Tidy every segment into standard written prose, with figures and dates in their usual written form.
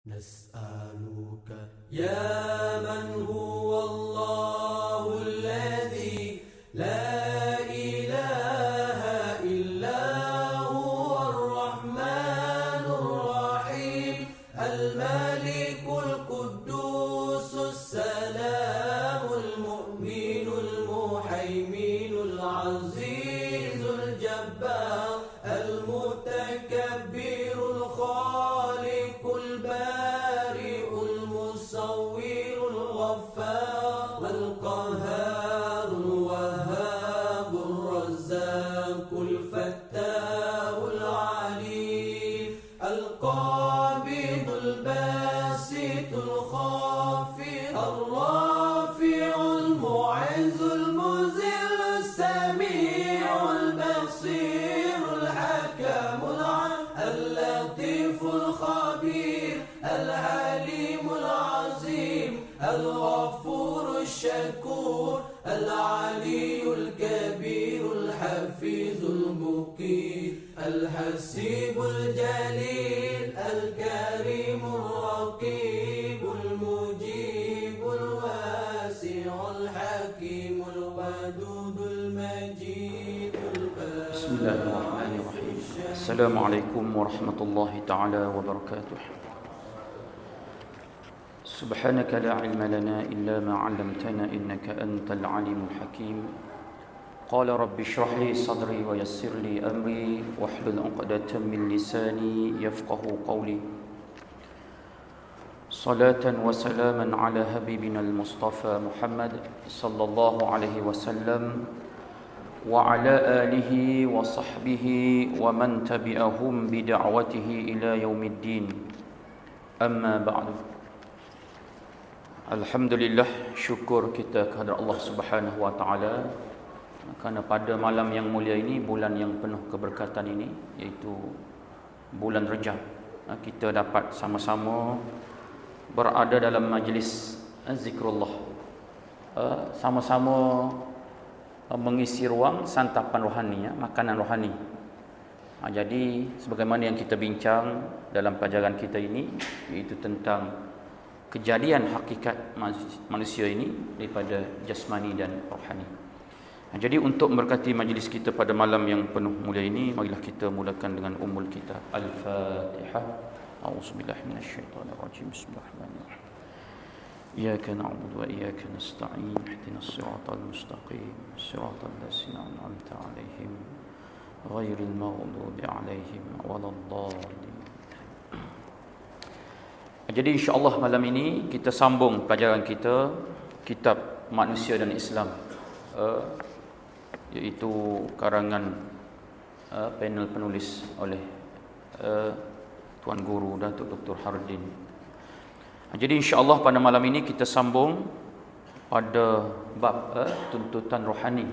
نسألك يا من هو الله الذي لا إله إلا هو الرحمن الرحيم الملك القدوس السلام المؤمن المهيمن العزيز الجبار المتكبر الخالق البارئ المصور الغفار القهار الوهاب الرزاق الفتاح العليم القابض الباسط الخافض الرافع المعز المذل السميع البصير الحكم اللطيف الخبير الحليم العظيم الغفور الشكور العلي الكبير الحفيظ المقيت الحسيب الجليل الكريم الرقيب المجيب الواسع الحكيم الودود المجيد بسم الله الرحمن الرحيم. السلام عليكم ورحمة الله تعالى وبركاته. سبحانك لا علم لنا إلا ما علمتنا إنك أنت العليم الحكيم. قال رب اشرح لي صدري ويسر لي أمري واحلل عقدة من لساني يفقه قولي. صلاة وسلاما على حبيبنا المصطفى محمد صلى الله عليه وسلم وعلى آله وصحبه ومن تبعهم بدعوته إلى يوم الدين. أما بعد. Alhamdulillah, syukur kita kehadrat Allah Subhanahu wa taala kerana pada malam yang mulia ini, bulan yang penuh keberkatan ini, iaitu bulan Rejab, kita dapat sama-sama berada dalam majlis zikrullah, sama-sama mengisi ruang santapan rohani, makanan rohani. Jadi sebagaimana yang kita bincang dalam pelajaran kita ini, iaitu tentang kejadian hakikat manusia ini daripada jasmani dan rohani. Jadi untuk memberkati majlis kita pada malam yang penuh mulia ini, marilah kita mulakan dengan ummul kitab. Al-Fatihah. A'udzubillahi minasyaitonirrajim. Bismillahirrahmanirrahim. Iyyaka na'budu wa iyyaka nasta'in. Ihdinas siratal mustaqim. Siratal ladzina an'amta 'alaihim ghairil maghdubi 'alaihim waladdallin. Jadi insya-Allah malam ini kita sambung pelajaran kita kitab Manusia dan Islam, iaitu karangan panel penulis oleh Tuan Guru Datuk Dr. Hardin. Jadi insya-Allah pada malam ini kita sambung pada bab tuntutan rohani.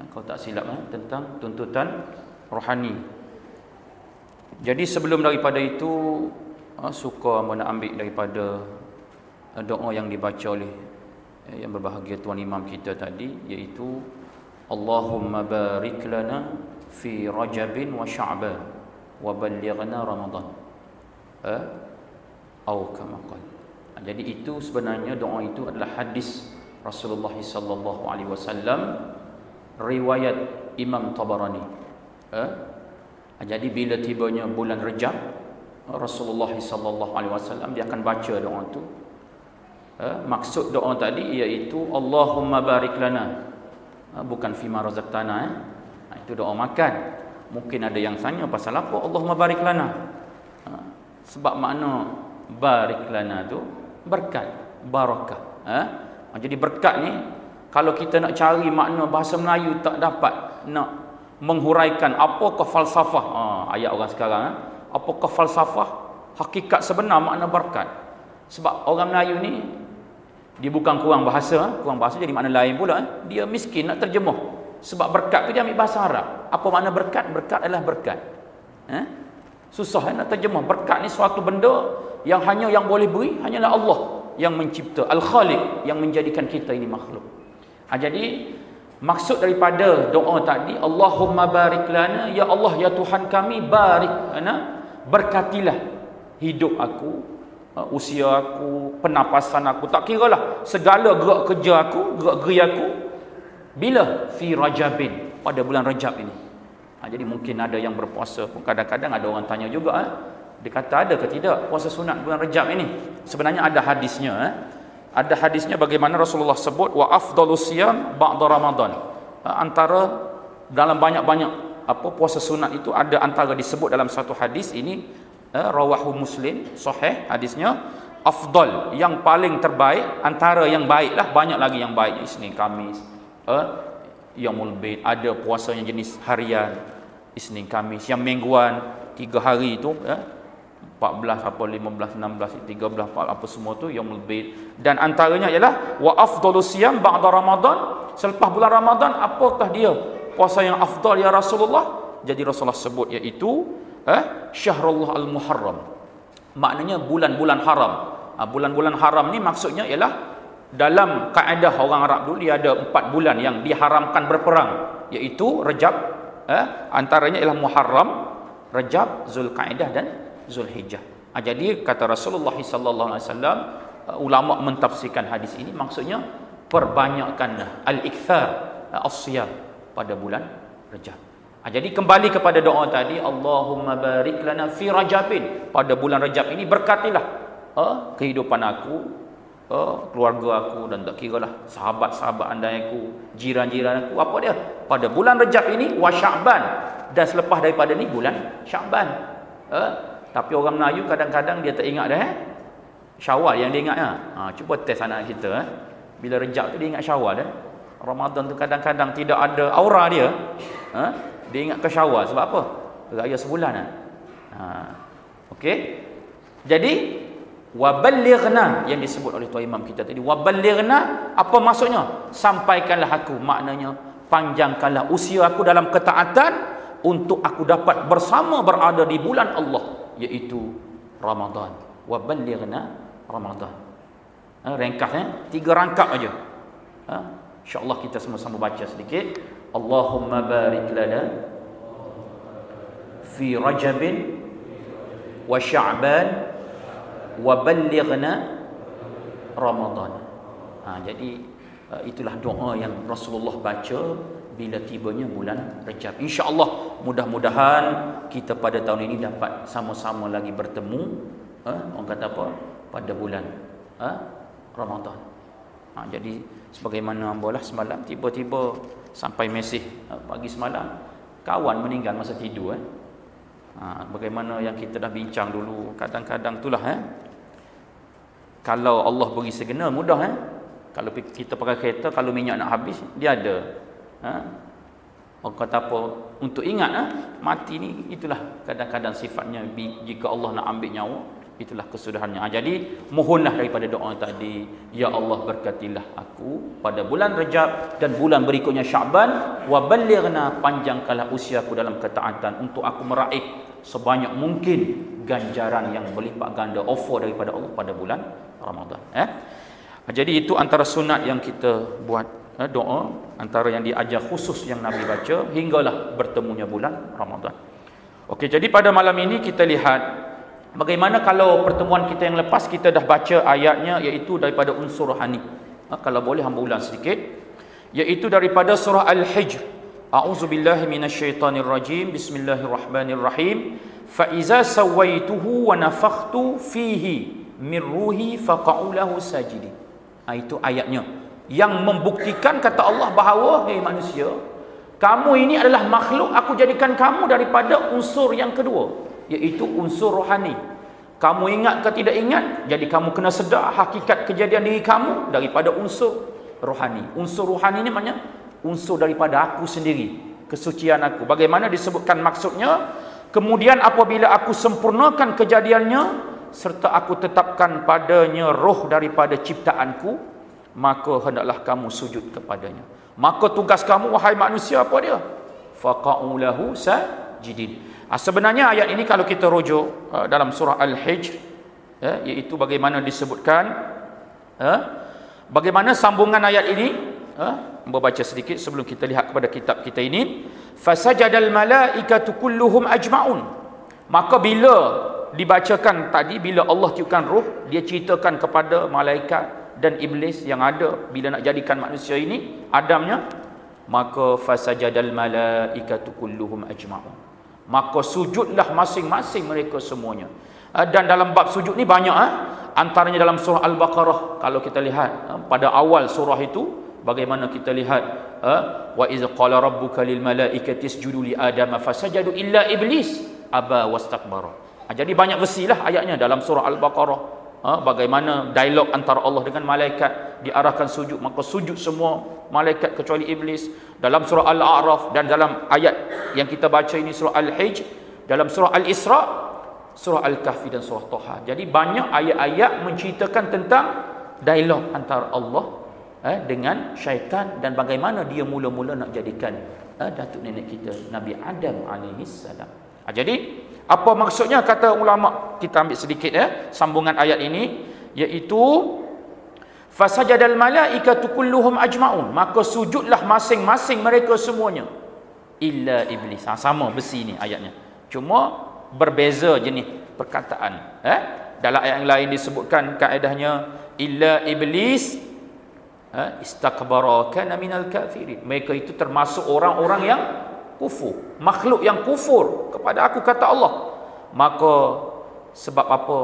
Kalau tak silap tentang tuntutan rohani. Jadi sebelum daripada itu, suka nak ambil daripada doa yang dibaca oleh yang berbahagia Tuan Imam kita tadi, iaitu Allahumma barik lana fi Rajabin wa Sya'ban wa ballighna Ramadan. Atau kama qala. Jadi itu sebenarnya doa itu adalah hadis Rasulullah sallallahu alaihi wasallam, riwayat Imam Tabarani. Jadi bila tibanya bulan Rejab, Rasulullah sallallahu alaihi wasallam dia akan baca doa itu. Maksud doa tadi iaitu Allahumma barik lana, bukan fima razaqtana. Itu doa makan. Mungkin ada yang tanya pasal apa Allahumma barik lana. Sebab makna barik lana tu berkat, barakah. Jadi berkat ni kalau kita nak cari makna bahasa Melayu tak dapat nak menghuraikan apakah falsafah ayat orang sekarang, apakah falsafah hakikat sebenar makna berkat. Sebab orang Melayu ni dia bukan kurang bahasa jadi makna lain pula. Dia miskin nak terjemah. Sebab berkat tu dia ambil bahasa Arab. Apa makna berkat? Berkat adalah berkat. Susah nak terjemah. Berkat ni suatu benda yang hanya yang boleh beri hanyalah Allah yang mencipta, Al-Khaliq, yang menjadikan kita ini makhluk. Jadi maksud daripada doa tadi, Allahumma barik lana, ya Allah ya Tuhan kami, barik lana, berkatilah hidup aku usia aku, penapasan aku, tak kiralah, segala gerak kerja aku, gerak geri aku, bila fi Rajabin, pada bulan Rajab ini. Jadi mungkin ada yang berpuasa pun, kadang-kadang ada orang tanya juga, dia kata ada ke tidak puasa sunat bulan Rajab ini? Sebenarnya ada hadisnya. Ada hadisnya bagaimana Rasulullah sebut wa afdalus siyam ba'da Ramadan. Antara dalam banyak-banyak puasa sunat itu ada antara disebut dalam satu hadis ini, rawahu Muslim, sahih hadisnya, afdal, yang paling terbaik antara yang baiklah, banyak lagi yang baik, Isnin Khamis, Yaumul Bid, ada puasa yang jenis harian, Isnin Khamis, yang mingguan 3 hari itu 14 apa 15 16 13 apa semua tu Yaumul Bid. Dan antaranya ialah wa afdalus siyam ba'da Ramadan, selepas bulan Ramadan apakah dia puasa yang afdal ya Rasulullah? Jadi Rasulullah sebut iaitu Syahrullah al-Muharram. Maknanya bulan-bulan haram. Bulan-bulan haram ni maksudnya ialah dalam kaedah orang Arab dulu dia ada 4 bulan yang diharamkan berperang, iaitu Rajab, antaranya ialah Muharram, Rajab, Zulkaidah dan Zulhijjah. Jadi kata Rasulullah sallallahu alaihi wasallam, ulama mentafsirkan hadis ini maksudnya perbanyakkanlah al-ikthar as-siyam pada bulan Rajab. Jadi kembali kepada doa tadi, Allahumma barik lana fi Rajabin, pada bulan Rajab ini berkatilah kehidupan aku, keluarga aku, dan tak kiralah sahabat-sahabat andai aku, jiran-jiran aku, apa dia, pada bulan Rajab ini, wa Sya'ban, dan selepas daripada ni bulan Sya'ban. Tapi orang Melayu kadang-kadang dia tak ingat dah Syawal yang dia ingat. Cuba test anak kita, bila Rajab tu dia ingat Syawal dah. Ramadan tu kadang-kadang tidak ada aura dia. Dia ingat ke Syawal sebab apa? Raya sebulan. Okey. Jadi waballighna yang disebut oleh tuan imam kita tadi, waballighna apa maksudnya? Sampaikanlah aku, maknanya panjangkanlah usia aku dalam ketaatan untuk aku dapat bersama berada di bulan Allah, iaitu Ramadan. Waballighna Ramadan. Ringkasnya 3 rangkap aja. InsyaAllah kita sama-sama baca sedikit. Allahumma barik lana fi Rajabin wa Sya'ban wa ballighna Ramadan. Jadi itulah doa yang Rasulullah baca bila tibanya bulan Rajab. InsyaAllah mudah-mudahan kita pada tahun ini dapat sama-sama lagi bertemu, orang kata apa, pada bulan Ramadan. Jadi sebagaimana ambalah semalam tiba-tiba sampai mesej pagi semalam kawan meninggal masa tidur. Bagaimana yang kita dah bincang dulu, kadang-kadang itulah kalau Allah beri segena mudah. Kalau kita pakai kereta, kalau minyak nak habis dia ada. Orang kata apa, untuk ingat mati ni itulah kadang-kadang sifatnya, jika Allah nak ambil nyawa, itulah kesudahannya. Jadi mohonlah daripada doa tadi, ya Allah berkatilah aku pada bulan Rajab dan bulan berikutnya Sya'ban, wa ballighna, panjangkanlah usiaku dalam ketaatan untuk aku meraih sebanyak mungkin ganjaran yang berlipat ganda, offer daripada Allah pada bulan Ramadan. Jadi itu antara sunat yang kita buat, doa antara yang diajar khusus yang Nabi baca hinggalah bertemunya bulan Ramadan. Okey, jadi pada malam ini kita lihat bagaimana kalau pertemuan kita yang lepas kita dah baca ayatnya, iaitu daripada unsur rohani. Kalau boleh hamba ulang sedikit, iaitu daripada surah Al-Hijr. A'udzubillahi minasyaitonirrajim. Bismillahirrahmanirrahim. Fa iza sawaituhu wa nafakhtu fihi min ruhi faqa'u lahu sajidin. Itu ayatnya yang membuktikan kata Allah bahawa, hei manusia, kamu ini adalah makhluk, aku jadikan kamu daripada unsur yang kedua, iaitu unsur rohani. Kamu ingat ke tidak ingat, jadi kamu kena sedar hakikat kejadian diri kamu daripada unsur rohani. Unsur rohani ini maknanya unsur daripada aku sendiri, kesucian aku. Bagaimana disebutkan maksudnya? Kemudian apabila aku sempurnakan kejadiannya serta aku tetapkan padanya roh daripada ciptaanku, maka hendaklah kamu sujud kepadanya. Maka tugas kamu wahai manusia apa dia? Faqa'u lahu sajidin. Sebenarnya ayat ini kalau kita rujuk dalam surah Al-Hijr, iaitu bagaimana disebutkan, bagaimana sambungan ayat ini, membaca sedikit sebelum kita lihat kepada kitab kita ini. Fasajadal malaikatu kulluhum ajma'un. Maka bila dibacakan tadi, bila Allah tiupkan ruh, dia ceritakan kepada malaikat dan iblis yang ada bila nak jadikan manusia ini, Adamnya, maka fasajadal malaikatu kulluhum ajma'un. Maka sujudlah masing-masing mereka semuanya. Dan dalam bab sujud ni banyak, antaranya dalam surah Al-Baqarah. Kalau kita lihat pada awal surah itu, bagaimana kita lihat wa iz qala rabbuka lil malaikati isjudu li adama fasajadu illa iblis aba wastakbara. Jadi banyak versilah ayatnya dalam surah Al-Baqarah. Bagaimana dialog antara Allah dengan malaikat, diarahkan sujud, maka sujud semua malaikat kecuali iblis. Dalam surah Al-A'raf dan dalam ayat yang kita baca ini surah Al-Hijr, dalam surah Al-Isra, surah Al-Kahfi dan surah Taha. Jadi banyak ayat-ayat menceritakan tentang dialog antara Allah dengan syaitan dan bagaimana dia mula-mula nak jadikan datuk nenek kita Nabi Adam alaihi salam. Jadi apa maksudnya kata ulama, kita ambil sedikit sambungan ayat ini, iaitu fasajadal malaikatu kulluhum ajmaun, maka sujudlah masing-masing mereka semuanya illa iblis. Sama besi ni ayatnya, cuma berbeza jenis perkataan. Dalam ayat yang lain disebutkan kaedahnya illa iblis istakbara kana minal kafirin, mereka itu termasuk orang-orang yang kufur, makhluk yang kufur kepada aku, kata Allah. Maka sebab apa?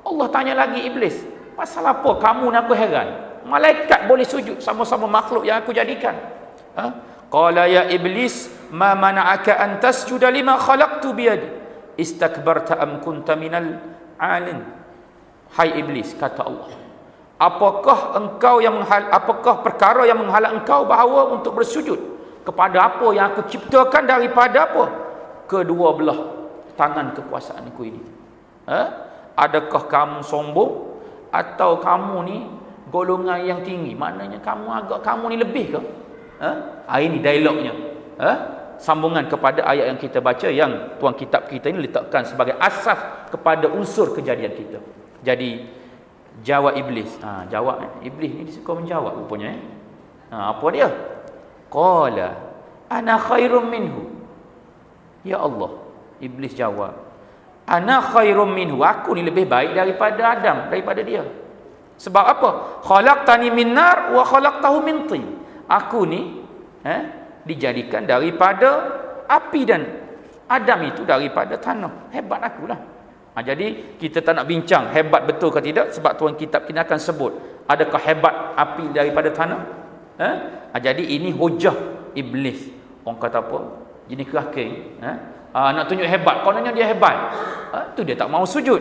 Allah tanya lagi iblis, pasal apa kamu ni, aku heran, malaikat boleh sujud, sama-sama makhluk yang aku jadikan. Qala ya iblis ma mana'aka an tasjuda lima khalaqtu biyadi istakbarta am kunta minal alin. Hai iblis, kata Allah, apakah perkara yang menghalang engkau bahawa untuk bersujud kepada apa yang aku ciptakan daripada apa? Kedua belah tangan kekuasaanku ini. Adakah kamu sombong atau kamu ni golongan yang tinggi? Maknanya kamu ni lebih ke? Ini dialognya. Sambungan kepada ayat yang kita baca, yang tuan kitab kita ini letakkan sebagai asas kepada unsur kejadian kita. Jadi jawab iblis. Iblis ni dia suka menjawab rupanya. Apa dia? Qala ana khairum minhu. Ya Allah, iblis jawab, ana khairum minhu, aku ni lebih baik daripada Adam, daripada dia. Sebab apa? Khalaqtani min nar wa khalaqtahu min tin. Aku ni dijadikan daripada api dan Adam itu daripada tanah. Hebat akulah. Jadi kita tak nak bincang hebat betul ke tidak, sebab tuan kitab kita akan sebut adakah hebat api daripada tanah. Jadi ini hujah iblis. Orang kata apa? Jenis keraking. Nak tunjuk hebat, kononnya dia hebat. Tu dia tak mau sujud.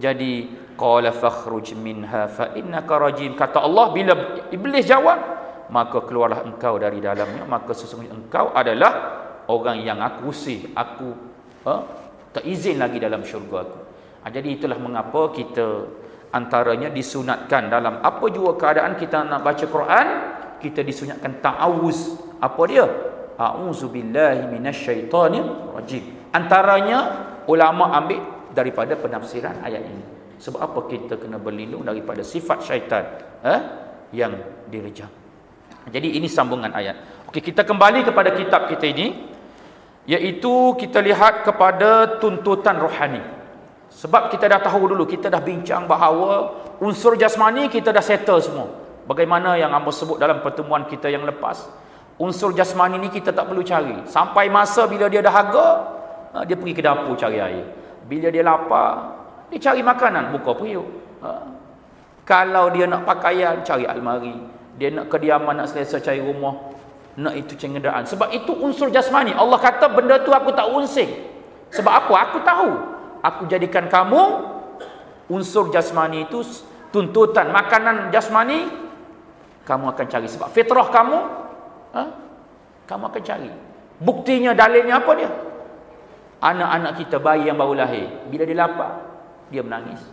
Jadi qala fakhruj minha fa innaka rajim. Kata Allah, bila iblis jawab, maka keluarlah engkau dari dalamnya, maka sesungguhnya engkau adalah orang yang aku usir, aku tak izin lagi dalam syurga aku. Jadi itulah mengapa kita antaranya disunatkan dalam apa jua keadaan kita nak baca Quran, kita disunatkan ta'awuz. Apa dia? A'udzubillahi minasyaitonir rajim. Antaranya ulama ambil daripada penafsiran ayat ini. Sebab apa kita kena berlindung daripada sifat syaitan yang direjam. Jadi ini sambungan ayat. Okey, kita kembali kepada kitab kita ini, iaitu kita lihat kepada tuntutan rohani. Sebab kita dah tahu dulu, kita dah bincang bahawa unsur jasmani kita dah settle semua. Bagaimana yang hamba sebut dalam pertemuan kita yang lepas, unsur jasmani ni kita tak perlu cari. Sampai masa bila dia dahaga, dia pergi ke dapur cari air. Bila dia lapar, dia cari makanan, buka periuk. Kalau dia nak pakaian, cari almari. Dia nak kediaman, nak selesa cari rumah, nak itu cengendaan. Sebab itu unsur jasmani. Allah kata benda tu aku tak unsing. Sebab apa? Aku tahu. Aku jadikan kamu unsur jasmani itu, tuntutan makanan jasmani kamu akan cari. Sebab fitrah kamu, kamu akan cari. Buktinya, dalilnya apa dia? Anak-anak kita, bayi yang baru lahir, bila dia lapar, dia menangis.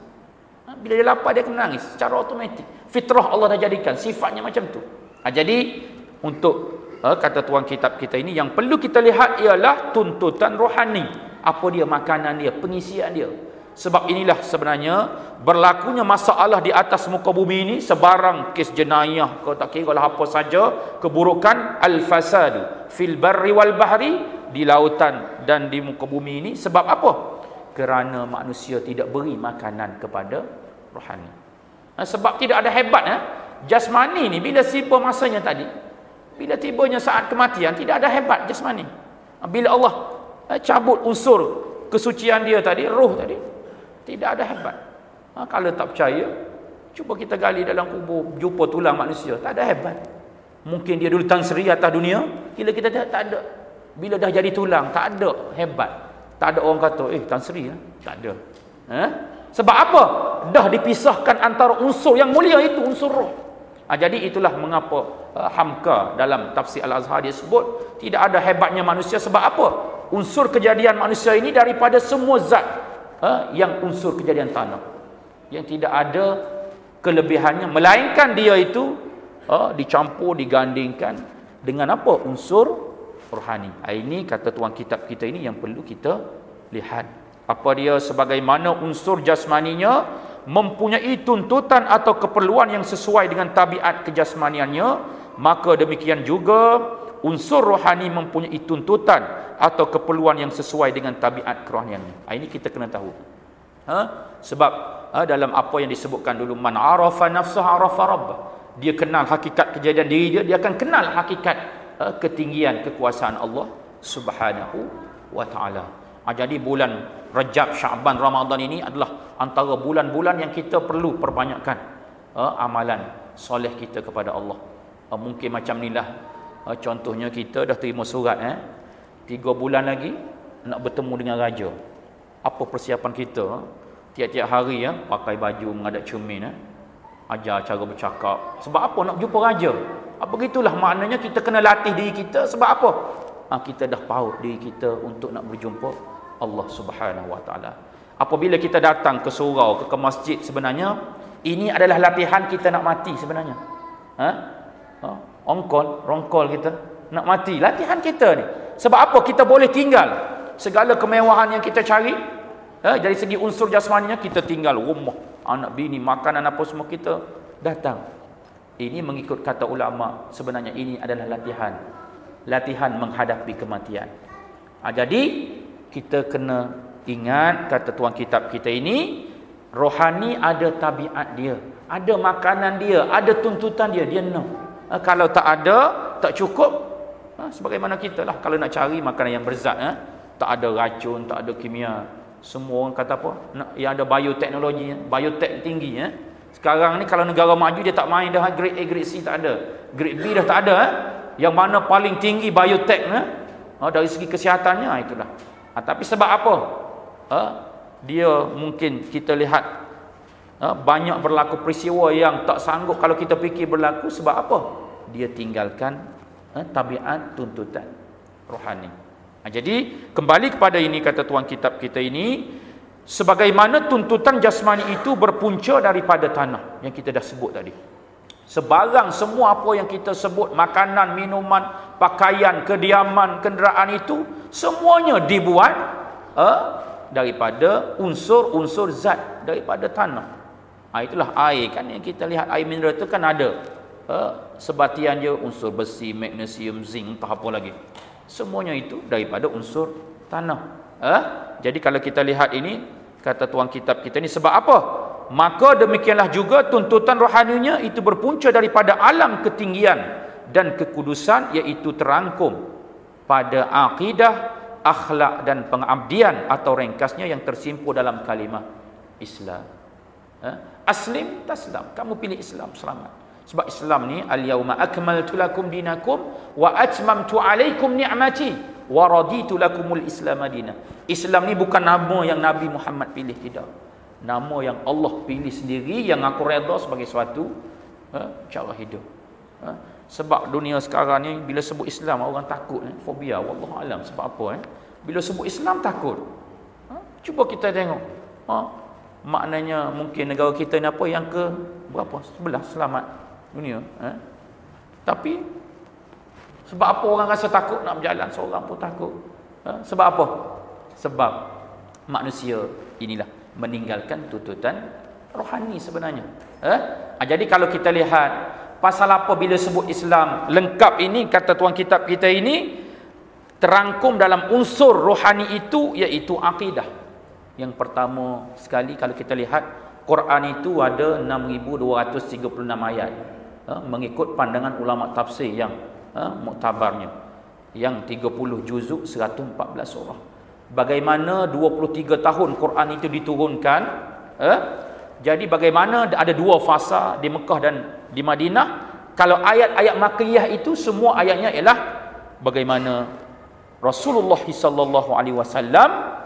Bila dia lapar, dia akan menangis secara automatik. Fitrah Allah dah jadikan, sifatnya macam tu. Jadi untuk kata tuan kitab kita ini, yang perlu kita lihat ialah tuntutan rohani. Apa dia? Makanan dia, pengisian dia. Sebab inilah sebenarnya berlakunya masalah di atas muka bumi ini, sebarang kes jenayah ke tak kira lah apa saja, keburukan, al-fasadu fil barri wal bahri, di lautan dan di muka bumi ini. Sebab apa? Kerana manusia tidak beri makanan kepada rohani. Sebab tidak ada hebat jasmani ni bila tiba masanya tadi, bila tibanya saat kematian, tidak ada hebat jasmani. Bila Allah cabut unsur kesucian dia tadi, roh tadi, tidak ada hebat. Kalau tak percaya, cuba kita gali dalam kubur, jumpa tulang manusia, tak ada hebat. Mungkin dia dulu Tan Sri atas dunia, bila kita tak ada. Bila dah jadi tulang, tak ada hebat. Tak ada orang kata, Tan Sri tak ada. Sebab apa? Dah dipisahkan antara unsur yang mulia itu, unsur roh. Jadi itulah mengapa Hamka dalam tafsir Al-Azhar dia sebut tidak ada hebatnya manusia. Sebab apa? Unsur kejadian manusia ini daripada semua zat yang unsur kejadian tanah, yang tidak ada kelebihannya, melainkan dia itu dicampur, digandingkan dengan apa? Unsur rohani. Ini kata tuan kitab kita ini yang perlu kita lihat. Apa dia? Sebagaimana unsur jasmaninya mempunyai tuntutan atau keperluan yang sesuai dengan tabiat kejasmaniannya, maka demikian juga unsur rohani mempunyai tuntutan atau keperluan yang sesuai dengan tabiat kerohaniannya. Ini kita kena tahu. Sebab dalam apa yang disebutkan dulu, man arafa nafsahu arafa rabbah. Dia kenal hakikat kejadian diri dia, dia akan kenal hakikat ketinggian kekuasaan Allah Subhanahu wa taala. Jadi bulan Rajab, Syaban, Ramadan ini adalah antara bulan-bulan yang kita perlu perbanyakkan amalan soleh kita kepada Allah. Mungkin macam inilah contohnya, kita dah terima surat 3 bulan lagi nak bertemu dengan raja. Apa persiapan kita? Tiap-tiap hari pakai baju menghadap cermin, ajar cara bercakap. Sebab apa? Nak jumpa raja. Begitulah maknanya kita kena latih diri kita. Sebab apa? Kita dah paut diri kita untuk nak berjumpa Allah Subhanahu wa taala. Apabila kita datang ke surau, ke masjid, sebenarnya ini adalah latihan kita nak mati sebenarnya. Rongkol kita nak mati, latihan kita ni. Sebab apa? Kita boleh tinggal segala kemewahan yang kita cari, dari segi unsur jasmaninya, kita tinggal rumah, anak bini, makanan apa semua kita datang. Ini mengikut kata ulama, sebenarnya ini adalah latihan menghadapi kematian. Jadi kita kena ingat kata tuan kitab kita ini, rohani ada tabiat dia, ada makanan dia, ada tuntutan dia, dia nak. Kalau tak ada, tak cukup, sebagaimana kita lah kalau nak cari makanan yang berzat, tak ada racun, tak ada kimia. Semua orang kata apa? Yang ada bioteknologi, biotek tinggi. Sekarang ni kalau negara maju dia tak main dah, grade A, grade C tak ada, grade B dah tak ada. Yang mana paling tinggi biotek dari segi kesihatannya, itulah. Tapi sebab apa? Dia mungkin kita lihat banyak berlaku peristiwa yang tak sanggup kalau kita fikir berlaku. Sebab apa? Dia tinggalkan tabiat tuntutan rohani. Jadi kembali kepada ini kata tuan kitab kita ini, sebagaimana tuntutan jasmani itu berpunca daripada tanah yang kita dah sebut tadi. Sebarang semua apa yang kita sebut, makanan, minuman, pakaian, kediaman, kenderaan, itu semuanya dibuat daripada unsur-unsur zat daripada tanah. Itulah air kan, yang kita lihat air mineral itu kan ada sebatian dia unsur besi, magnesium, zinc, entah apa lagi. Semuanya itu daripada unsur tanah. Jadi kalau kita lihat ini, kata tuan kitab kita ini, sebab apa? Maka demikianlah juga tuntutan rohaninya itu berpunca daripada alam ketinggian dan kekudusan, iaitu terangkum pada akidah, akhlak dan pengabdian, atau ringkasnya yang tersimpul dalam kalimah Islam. Aslim taslam, kamu pilih Islam, selamat. Sebab Islam ni, al-yauma akmaltu lakum dinakum wa atmamtu alaikum ni'mati wa raditu lakumul Islam madinah. Islam ni bukan nama yang Nabi Muhammad pilih, tidak. Nama yang Allah pilih sendiri, yang aku redha sebagai suatu cara hidup. Sebab dunia sekarang ni bila sebut Islam orang takut, fobia, wallahu alam sebab apa. Bila sebut Islam takut. Cuba kita tengok. Maknanya mungkin negara kita ni apa yang ke berapa? 11 selamat dunia. Tapi sebab apa orang rasa takut nak berjalan, seorang pun takut. Sebab apa? Sebab manusia inilah meninggalkan tuntutan rohani sebenarnya. Jadi kalau kita lihat pasal apa bila sebut Islam lengkap ini, kata tuan kitab kita ini, terangkum dalam unsur rohani itu, iaitu akidah. Yang pertama sekali kalau kita lihat Quran itu ada 6236 ayat. Mengikut pandangan ulama tafsir yang muktabarnya. Yang 30 juzuk 114 surah. Bagaimana 23 tahun Quran itu diturunkan? Jadi bagaimana ada dua fasa di Mekah dan di Madinah? Kalau ayat-ayat Makkiyah itu semua ayatnya ialah bagaimana Rasulullah sallallahu alaihi wasallam,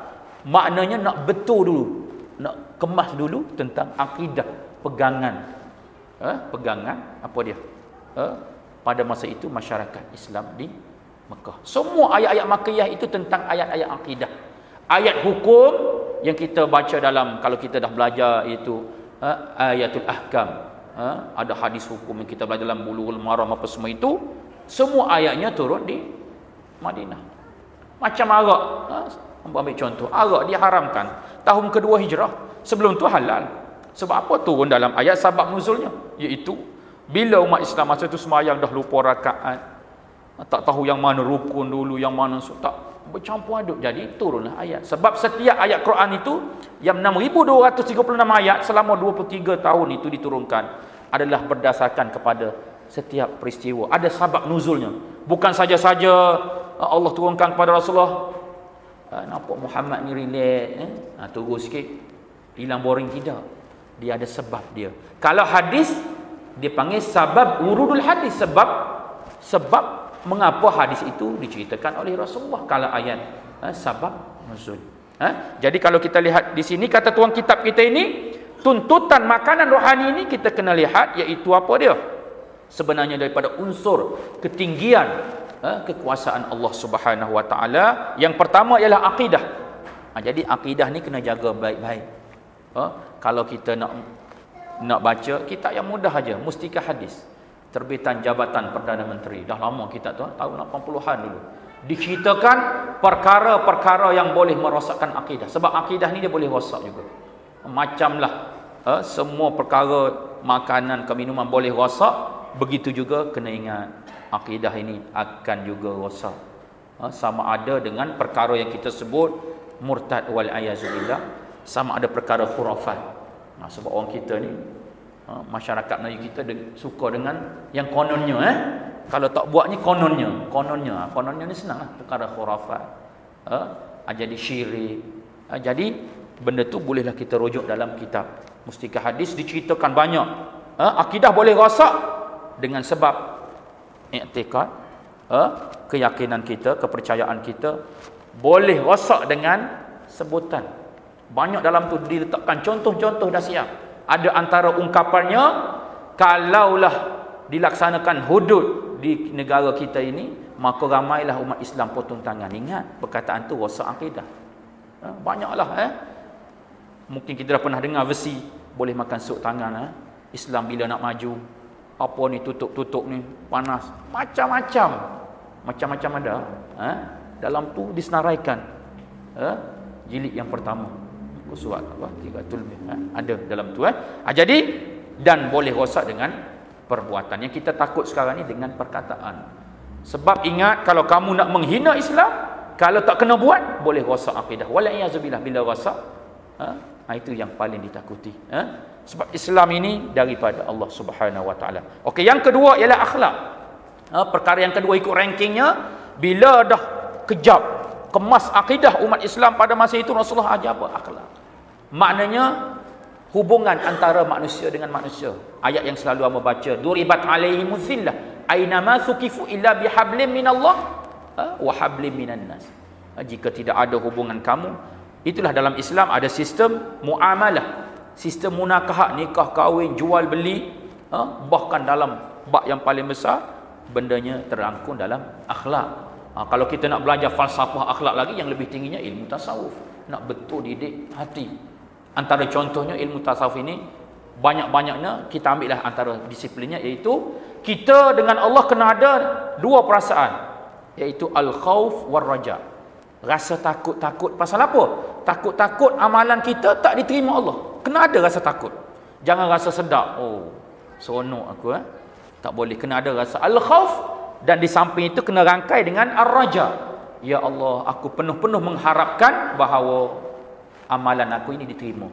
maknanya nak betul dulu, nak kemas dulu tentang akidah, pegangan. Pegangan apa dia? Pada masa itu masyarakat Islam di Mekah. Semua ayat-ayat Makkiyah itu tentang ayat-ayat akidah. Ayat hukum yang kita baca dalam, kalau kita dah belajar itu ayatul ahkam, ada hadis hukum yang kita belajar dalam Bulughul Maram apa semua itu, semua ayatnya turun di Madinah. Macam arak, ambil contoh, arak diharamkan tahun kedua hijrah, sebelum tu halal. Sebab apa? Turun dalam ayat sabab nuzulnya, iaitu bila umat Islam masa itu sembahyang dah lupa rakaat, tak tahu yang mana rukun dulu, yang mana tak, bercampur aduk, jadi turunlah ayat. Sebab setiap ayat Quran itu yang 6236 ayat selama 23 tahun itu diturunkan adalah berdasarkan kepada setiap peristiwa, ada sebab nuzulnya. Bukan saja-saja Allah turunkan kepada Rasulullah, nampak Muhammad ni relax, turun sikit hilang boring, tidak. Dia ada sebab dia. Kalau hadis dia panggil sabab urudul hadis, sebab mengapa hadis itu diceritakan oleh Rasulullah. Kalau ayat sabab nuzul. Jadi kalau kita lihat di sini kata tuan kitab kita ini, tuntutan makanan rohani ini kita kena lihat iaitu apa dia? Sebenarnya daripada unsur ketinggian kekuasaan Allah Subhanahu wa taala. Yang pertama ialah akidah. Jadi akidah ni kena jaga baik-baik. Kalau kita nak baca kitab yang mudah aja, Mustika Hadis terbitan Jabatan Perdana Menteri, dah lama kita tu, tahun 80-an dulu, diceritakan perkara-perkara yang boleh merosakkan akidah. Sebab akidah ni dia boleh rosak juga, macamlah semua perkara makanan ke minuman boleh rosak, begitu juga kena ingat akidah ini akan juga rosak. Sama ada dengan perkara yang kita sebut murtad wal ayazubillah, sama ada perkara khurafat. Sebab orang kita ni, masyarakat Melayu kita suka dengan yang kononnya. Kalau tak buat ni kononnya ni senanglah, perkara khurafat, jadi syirik. Jadi benda tu bolehlah kita rujuk dalam kitab Mustika Hadis, diceritakan banyak. Akidah boleh rosak dengan sebab i'tikad, keyakinan kita, kepercayaan kita boleh rosak dengan sebutan. Banyak dalam tu diletakkan contoh-contoh dah siap. Ada antara ungkapannya, kalaulah dilaksanakan hudud di negara kita ini, maka ramailah umat Islam potong tangan. Ingat, perkataan tu rosak akidah. Banyaklah. Mungkin kita dah pernah dengar versi boleh makan sup tangan. Islam bila nak maju, apa ni tutup-tutup ni, panas. Macam-macam ada. Dalam tu disenaraikan. Jilid yang pertama. Surat apa? 300 lebih. Ada dalam tu. Jadi, dan boleh rosak dengan perbuatan. Yang kita takut sekarang ni dengan perkataan. Sebab ingat, kalau kamu nak menghina Islam, kalau tak kena buat, boleh rosak akidah. Walaiyazubillah, bila rosak, itu yang paling ditakuti. Sebab Islam ini daripada Allah Subhanahu wa taala. Okey, yang kedua ialah akhlak. Perkara yang kedua ikut rankingnya, bila dah kejap kemas akidah umat Islam pada masa itu, Rasulullah ajar apa? Akhlak. Maknanya hubungan antara manusia dengan manusia. Ayat yang selalu hamba baca, duribat alaihimuz zillah aina ma suqifu illa bihablim minallah wa hablim minan nas. Jika tidak ada hubungan kamu, itulah dalam Islam ada sistem muamalah, sistem munakahat, nikah kahwin, jual beli, bahkan dalam bab yang paling besar bendanya terangkum dalam akhlak. Kalau kita nak belajar falsafah akhlak lagi, yang lebih tingginya ilmu tasawuf. Nak betul didik hati. Antara contohnya ilmu tasawuf ini, banyak-banyaknya kita ambillah antara disiplinnya, iaitu kita dengan Allah kena ada dua perasaan, iaitu al-khauf war-raja. Rasa takut-takut pasal apa? Takut-takut amalan kita tak diterima Allah. Kena ada rasa takut. Jangan rasa sedap, oh seronok aku, tak boleh. Kena ada rasa al-khauf, dan di samping itu kena rangkai dengan ar-raja. Ya Allah, aku penuh-penuh mengharapkan bahawa amalan aku ini diterima.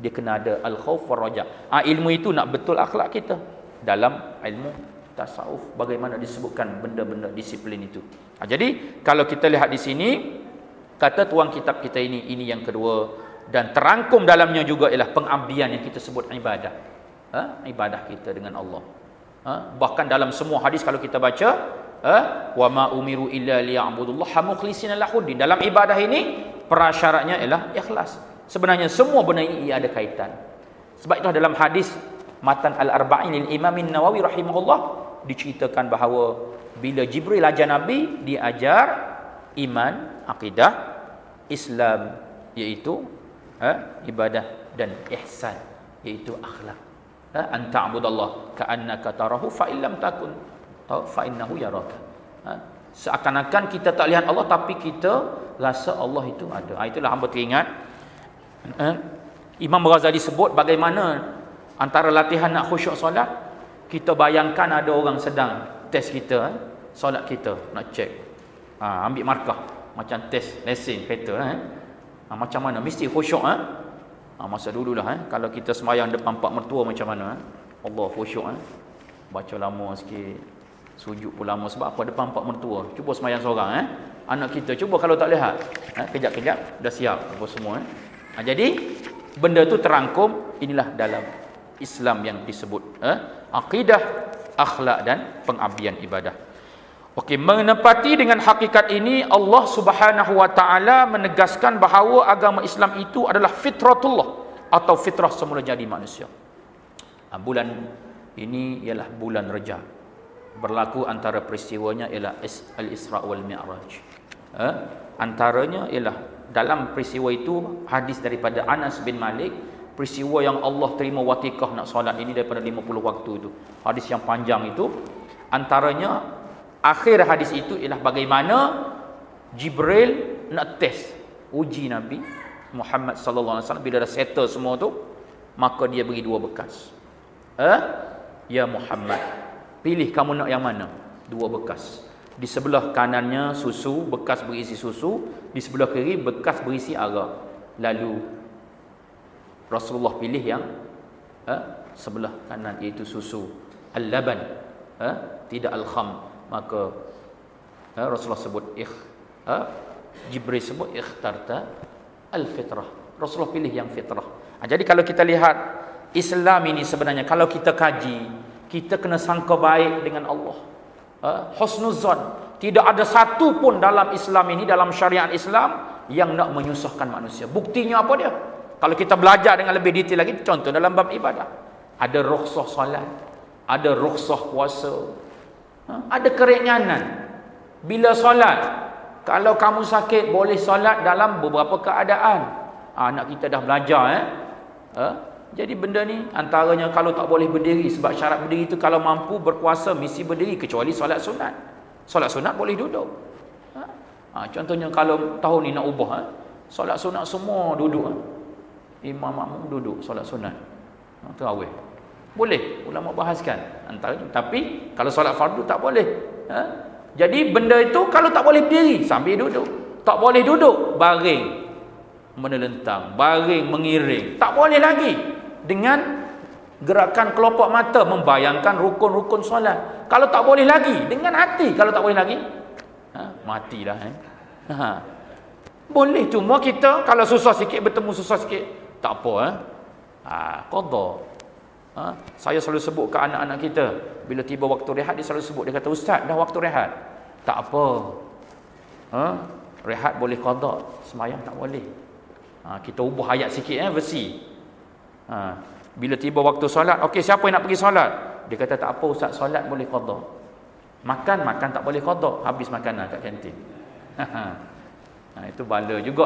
Dia kena ada al-khauf war raja. Ilmu itu nak betul akhlak kita. Dalam ilmu tasawuf bagaimana disebutkan benda-benda disiplin itu. Jadi kalau kita lihat di sini, kata tuang kitab kita ini yang kedua, dan terangkum dalamnya juga ialah pengabdian yang kita sebut ibadah. Ibadah kita dengan Allah. Bahkan dalam semua hadis kalau kita baca, wa ma umiru illa liya'budullaha mukhlishina lahuddin. Dalam ibadah ini prasyaratnya ialah ikhlas. Sebenarnya semua benda ini ia ada kaitan. Sebab itu dalam hadis Matan Al-Arba'in Imam Nawawi rahimahullah diceritakan bahawa bila Jibril ajar Nabi, dia ajar iman, akidah, Islam iaitu ibadah, dan ihsan iaitu akhlak. An ta'budallah ka'annaka tarahu fa illam takun fa innahu yaraka. Seakan-akan kita tak lihat Allah tapi kita rasa Allah itu ada. Itulah hamba teringat Imam Ghazali sebut bagaimana antara latihan nak khusyuk solat, kita bayangkan ada orang sedang test kita, solat kita nak cek, ambil markah macam test lesen kereta, macam mana mesti khusyuk. Masa dululah kalau kita sembahyang depan pak mertua macam mana, Allah khusyuk, baca lama sikit, sujud pun lama. Sebab apa? Depan pak mertua. Cuba sembahyang seorang, anak kita cuba kalau tak lihat, kejap-kejap dah siap apa semua. Jadi benda tu terangkum inilah dalam Islam yang disebut akidah, akhlak dan pengabdian ibadah. Okey, menepati dengan hakikat ini Allah Subhanahu wa taala menegaskan bahawa agama Islam itu adalah fitratullah atau fitrah semula jadi manusia. Bulan ini ialah bulan Rajab. Berlaku antara peristiwanya ialah Al-Isra wal Mi'raj. Antaranya ialah dalam peristiwa itu hadis daripada Anas bin Malik, peristiwa yang Allah terima watikah nak solat ini daripada 50 waktu itu. Hadis yang panjang itu, antaranya akhir hadis itu ialah bagaimana Jibril nak test, uji Nabi Muhammad sallallahu alaihi wasallam. Bila dah settle semua tu, maka dia beri dua bekas. Ya Muhammad, pilih kamu nak yang mana? Dua bekas. Di sebelah kanannya susu, bekas berisi susu. Di sebelah kiri bekas berisi arak. Lalu Rasulullah pilih yang sebelah kanan, iaitu susu al-laban, tidak al-kham. Maka Rasulullah sebut Jibril sebut ikhtarta al-fitrah. Rasulullah pilih yang fitrah. Jadi kalau kita lihat Islam ini sebenarnya, kalau kita kaji, kita kena sangka baik dengan Allah. Husnuzan. Tidak ada satu pun dalam Islam ini, dalam syariat Islam yang nak menyusahkan manusia. Buktinya apa dia? Kalau kita belajar dengan lebih detail lagi, contoh dalam bab ibadah, ada rukhsah solat, ada rukhsah puasa, ada keringanan. Bila solat, kalau kamu sakit boleh solat dalam beberapa keadaan. Anak kita dah belajar jadi benda ni antaranya kalau tak boleh berdiri, sebab syarat berdiri itu kalau mampu berkuasa mesti berdiri, kecuali solat sunat. Solat sunat boleh duduk. Contohnya kalau tahun ni nak ubah, solat sunat semua duduk. Imam makmum duduk solat sunat. Tarawih. Boleh, ulama bahaskan antaranya. Tapi kalau solat fardu tak boleh. Jadi benda itu kalau tak boleh berdiri, sambil duduk. Tak boleh duduk, baring menelentang, baring mengiring. Tak boleh lagi dengan gerakan kelopak mata membayangkan rukun-rukun solat. Kalau tak boleh lagi dengan hati, kalau tak boleh lagi matilah. Boleh, cuma kita kalau susah sikit, bertemu susah sikit, tak apa, qada. Saya selalu sebut ke anak-anak kita, bila tiba waktu rehat, dia selalu sebut, dia kata, "Ustaz, dah waktu rehat." Tak apa, rehat boleh qada, sembahyang tak boleh. Kita ubah ayat sikit, versi. Bila tiba waktu solat, okey, siapa yang nak pergi solat? Dia kata, tak apa Ustaz, solat boleh qada. Makan tak boleh qada, habis makanan kat kantin. Itu bala juga.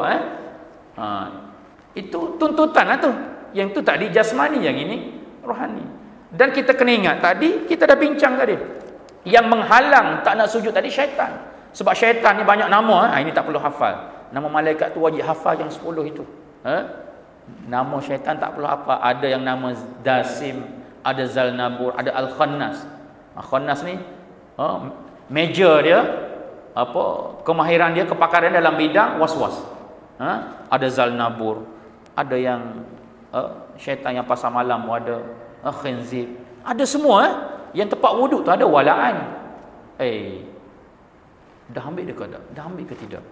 Itu tuntutan lah tu. Yang tu tadi jasmani, yang ini rohani. Dan kita kena ingat tadi, kita dah bincang tadi, yang menghalang tak nak sujud tadi syaitan. Sebab syaitan ni banyak nama. Ini tak perlu hafal. Nama malaikat tu wajib hafal yang 10 itu. Nama syaitan tak perlu apa. Ada yang nama Dasim, ada Zalnabur, ada Al-Khannas. Khannas ni major dia, kemahiran dia, kepakaran dalam bidang was-was. Ada Zalnabur, ada yang syaitan yang pasar malam pun ada, khinzir, ada semua. Yang tempat wuduk tu ada walaan. Dah ambil dia ke tak? Dah ambil ke tidak?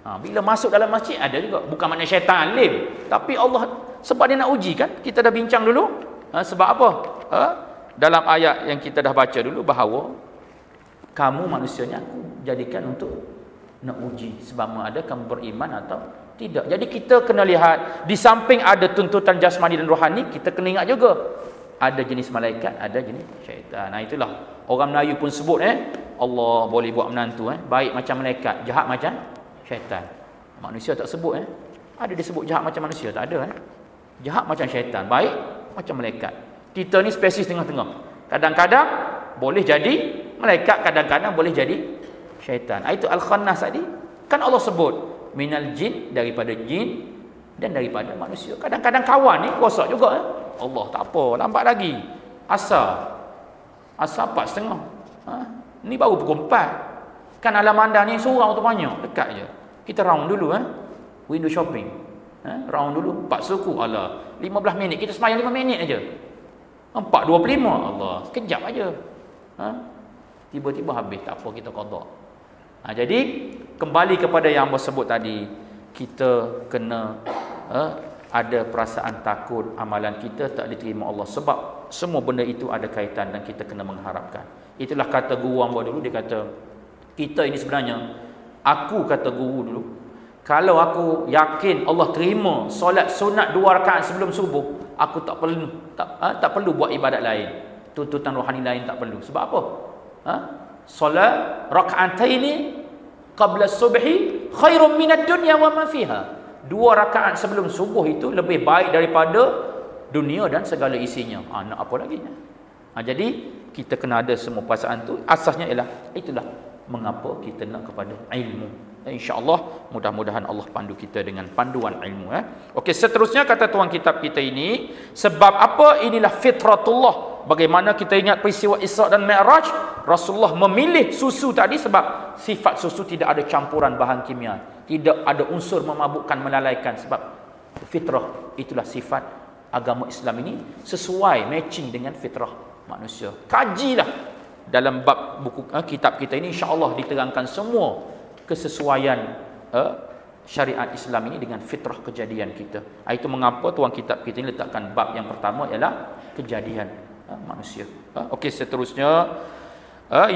Bila masuk dalam masjid ada juga. Bukan makna syaitan alim, tapi Allah sebab dia nak uji kan. Kita dah bincang dulu. Sebab apa? Dalam ayat yang kita dah baca dulu bahawa kamu manusianya aku jadikan untuk nak uji sebab ada kamu beriman atau tidak. Jadi kita kena lihat di samping ada tuntutan jasmani dan rohani, kita kena ingat juga ada jenis malaikat, ada jenis syaitan. Itulah orang Melayu pun sebut Allah boleh buat menantu baik macam malaikat, jahat macam syaitan. Manusia tak sebut Ada disebut jahat macam manusia, tak ada Jahat macam syaitan, baik macam malaikat. Kita ni spesies tengah-tengah. Kadang-kadang boleh jadi malaikat, kadang-kadang boleh jadi syaitan. Itu Al-Khannas tadi. Kan Allah sebut minal jin, daripada jin dan daripada manusia. Kadang-kadang kawan ni kuasa juga Allah tak apa, lambat lagi. Asar 4:30. Ni baru pukul 4. Kan alam anda ni surau tu banyak, dekat je. Kita round dulu window shopping. Round dulu 4 suku. Allah, 15 minit kita sembahyang 5 minit aja. 4:25 Allah, sekejap aja. Tiba-tiba habis, tak apa, kita qada. Jadi kembali kepada yang hamba sebut tadi, kita kena ada perasaan takut amalan kita tak diterima Allah, sebab semua benda itu ada kaitan dan kita kena mengharapkan. Itulah kata guru hamba dulu, dia kata kita ini sebenarnya, aku kata guru dulu, kalau aku yakin Allah terima solat sunat 2 rakaat sebelum subuh, aku tak perlu buat ibadat lain, tuntutan rohani lain tak perlu. Sebab apa? Solat raka'ataini qabla subhi khairum minad dunya wa ma fiha. 2 rakaat sebelum subuh itu lebih baik daripada dunia dan segala isinya. Nak apa lagi? Jadi kita kena ada semua perasaan tu. Asasnya ialah itulah mengapa kita nak kepada ilmu. InsyaAllah mudah-mudahan Allah pandu kita dengan panduan ilmu. Okey, seterusnya kata tuan kitab kita ini, sebab apa? Inilah fitratullah. Bagaimana kita ingat peristiwa Isra dan Mi'raj, Rasulullah memilih susu tadi sebab sifat susu tidak ada campuran bahan kimia, tidak ada unsur memabukkan, melalaikan. Sebab fitrah, itulah sifat agama Islam ini, sesuai, matching dengan fitrah manusia. Kajilah dalam bab buku kitab kita ini, insya-Allah diterangkan semua kesesuaian syariat Islam ini dengan fitrah kejadian kita. Itu mengapa tuan kitab kita ini letakkan bab yang pertama ialah kejadian manusia. Okey, seterusnya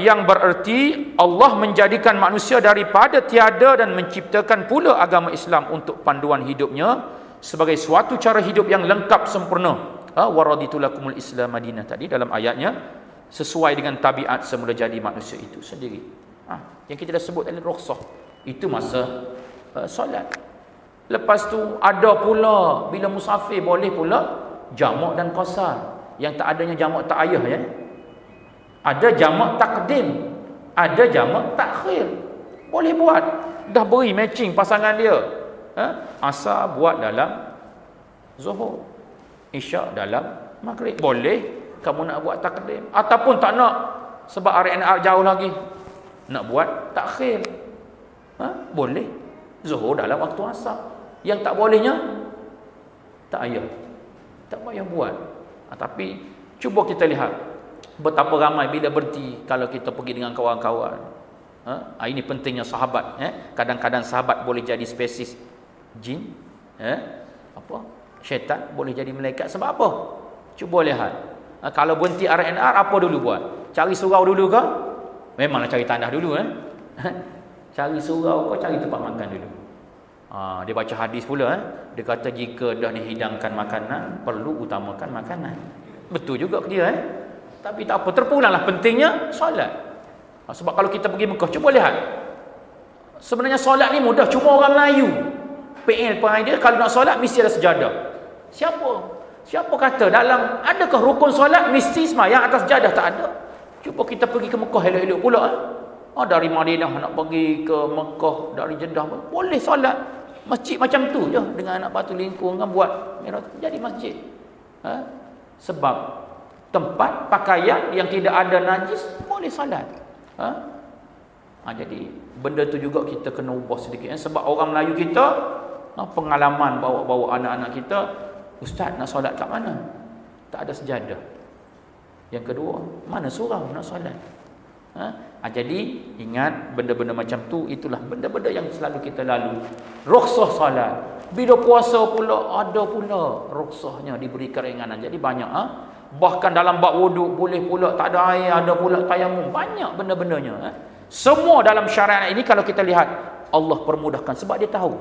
yang bererti Allah menjadikan manusia daripada tiada dan menciptakan pula agama Islam untuk panduan hidupnya sebagai suatu cara hidup yang lengkap sempurna. Waraditu lakumul Islam Madinah tadi dalam ayatnya, sesuai dengan tabiat semula jadi manusia itu sendiri. Yang kita dah sebut tadi rukhsah, itu masa solat. Lepas tu ada pula bila musafir boleh pula jamak dan qasar. Yang tak adanya jamak ta'ayah ada jamak takdim, ada jamak takhir. Boleh buat. Dah beri matching pasangan dia. Asar buat dalam zuhur, isyak dalam maghrib. Boleh kamu nak buat takdim, ataupun tak nak sebab RNR jauh lagi, nak buat takhir. Boleh. Zuhur dalam waktu asar. Yang tak bolehnya ta'ayah, tak payah buat. Tapi cuba kita lihat betapa ramai bila berhenti kalau kita pergi dengan kawan-kawan. Ini pentingnya sahabat. Kadang-kadang sahabat boleh jadi spesies jin, syaitan boleh jadi malaikat. Sebab apa? Cuba lihat. Kalau berhenti RNR, apa dulu buat? Cari surau dulu ke? Memanglah cari tandah dulu. Cari surau ke cari tempat makan dulu? Dia baca hadis pula. Dia kata jika dah dihidangkan makanan, perlu utamakan makanan. Betul juga ke dia. Tapi tak apa, terpulanglah pentingnya solat. Sebab kalau kita pergi Mekah, cuba lihat, sebenarnya solat ni mudah. Cuma orang Melayu PL perangai dia, kalau nak solat mesti ada sejadah. Siapa kata dalam, adakah rukun solat mesti sembahyang atas sejadah? Tak ada. Cuba kita pergi ke Mekah elok-elok pula. Dari Madinah nak pergi ke Mekah, dari Jeddah, boleh solat masjid macam tu je, dengan anak batu lingkung kan, buat jadi masjid. Sebab tempat pakaian yang tidak ada najis boleh solat. Jadi benda tu juga kita kena ubah sedikit. Sebab orang Melayu kita Pengalaman bawa anak-anak kita, ustaz nak solat kat mana? Tak ada sejadah. Yang kedua, mana surau nak solat? Jadi ingat benda-benda macam tu, itulah benda-benda yang selalu kita lalu. Rukhsah solat. Bila puasa pula ada pula rukhsahnya, diberi keringanan. Jadi banyak bahkan dalam bab wuduk boleh pula tak ada air, ada pula tayamum. Banyak benda-bendanya. Semua dalam syariat ini kalau kita lihat Allah permudahkan sebab dia tahu.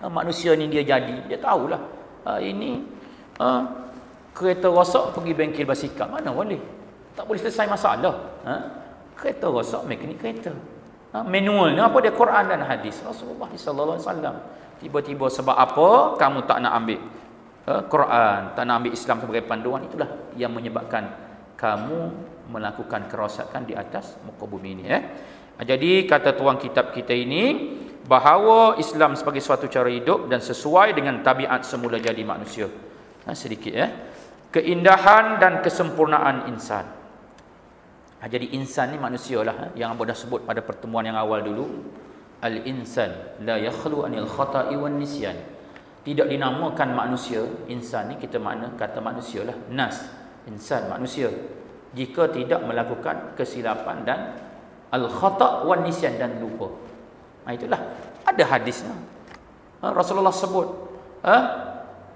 Manusia ni dia jadi, dia tahulah. Ini kereta rosak pergi bengkel basikal, mana boleh? Tak boleh selesai masalah. Kereta rosak, mekanik kereta. Manualnya apa dia? Quran dan hadis Rasulullah sallallahu alaihi wasallam. Tiba-tiba sebab apa kamu tak nak ambil Quran, tak nak ambil Islam sebagai panduan, itulah yang menyebabkan kamu melakukan kerosakan di atas muka bumi ini. Jadi kata tuang kitab kita ini, bahawa Islam sebagai suatu cara hidup dan sesuai dengan tabiat semula jadi manusia. Sedikit keindahan dan kesempurnaan insan. Jadi insan ni manusia lah, yang Abang dah sebut pada pertemuan yang awal dulu. Al-insan la yakhlu anil khata'i wan nisyan. Tidak dinamakan manusia, insan ni kita kata manusia lah, nas, insan manusia, jika tidak melakukan kesilapan dan al-khata' wan nisyan dan lupa. Itulah ada hadisnya. Rasulullah sebut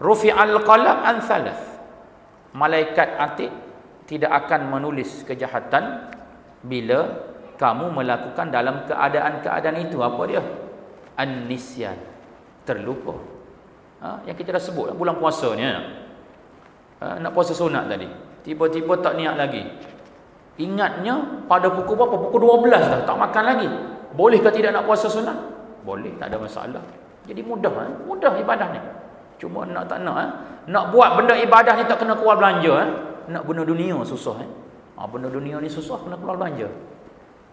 rufi'al qalam an thalath. Malaikat atid tidak akan menulis kejahatan bila kamu melakukan dalam keadaan-keadaan itu. Apa dia? An-nisyan, terlupa. Yang kita dah sebut bulan puasa ni, nak puasa sunat tadi, tiba-tiba tak niat lagi. Ingatnya pada pukul berapa? Pukul 12 dah, tak makan lagi. Boleh ke tidak nak puasa sunat? Boleh, tak ada masalah. Jadi mudah ibadah ni. Cuma nak tak nak nak buat benda ibadah ni tak kena keluar belanja. Nak benda dunia susah. Benda dunia ni susah, kena keluar belanja.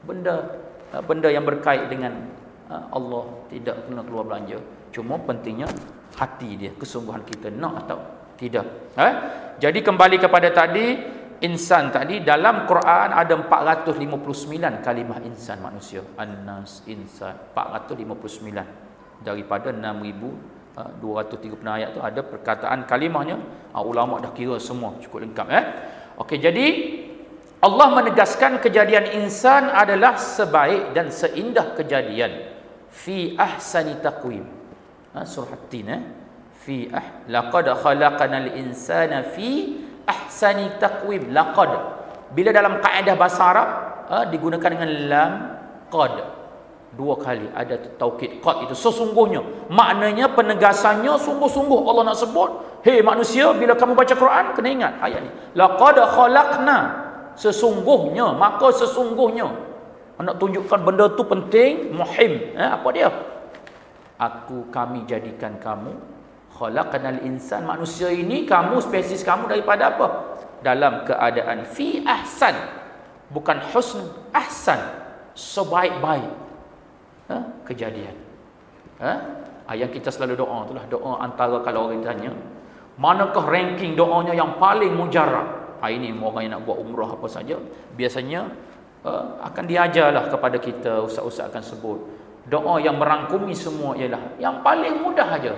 Benda yang berkait dengan Allah tidak kena keluar belanja. Cuma pentingnya hati dia, kesungguhan kita nak atau tidak. Jadi kembali kepada tadi, insan tadi dalam Quran ada 459 kalimah insan manusia. An-nas, insan, 459 daripada 6,230 ayat tu ada perkataan kalimahnya. Ulama dah kira semua cukup lengkap. Okey, jadi Allah menegaskan kejadian insan adalah sebaik dan seindah kejadian fi ahsani taqwim. Surah At-Tin laqad khalaqnal insana fi ahsani taqwim. Laqad, bila dalam kaedah bahasa Arab digunakan dengan lam qad, dua kali ada taukid. Qad itu sesungguhnya, maknanya penegasannya sungguh-sungguh. Allah nak sebut, hei manusia, bila kamu baca Quran kena ingat ayat ni, laqad khalaqna, sesungguhnya, maka sesungguhnya. Nak tunjukkan benda tu penting, muhim. Apa dia? Kami jadikan kamu, khalaqnal insan, manusia ini, kamu, spesies kamu daripada apa? Dalam keadaan fi ahsan, bukan husn, ahsan, sebaik-baik kejadian. Yang kita selalu doa itulah, doa antara kalau orang tanya manakah ranking doanya yang paling mujarab, ini orang yang nak buat umrah apa saja, biasanya akan diajarlah kepada kita, ustaz-ustaz akan sebut doa yang merangkumi semua ialah yang paling mudah aja.